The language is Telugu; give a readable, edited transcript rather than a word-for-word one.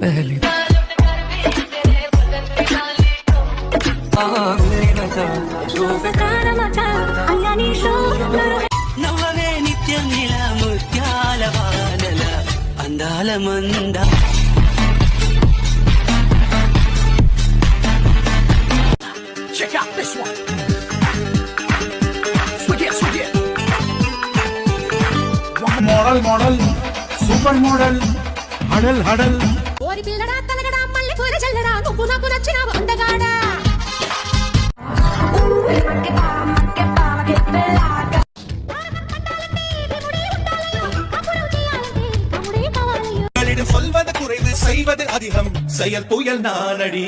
पहली నవ్వవే నిత్యం ఇలా ముత్యాల వానల అందాల మంద. Check out this one. Swig it, swig it. Model super model హడల్ ఓరి పిల్లడా తలగడా మల్లె పూల చల్లడా నువ్వు నాకు నచ్చినావు అందగాడా. சொல்வது குறைவு செய்வது அதிகம் செயல் புயல் நானடி.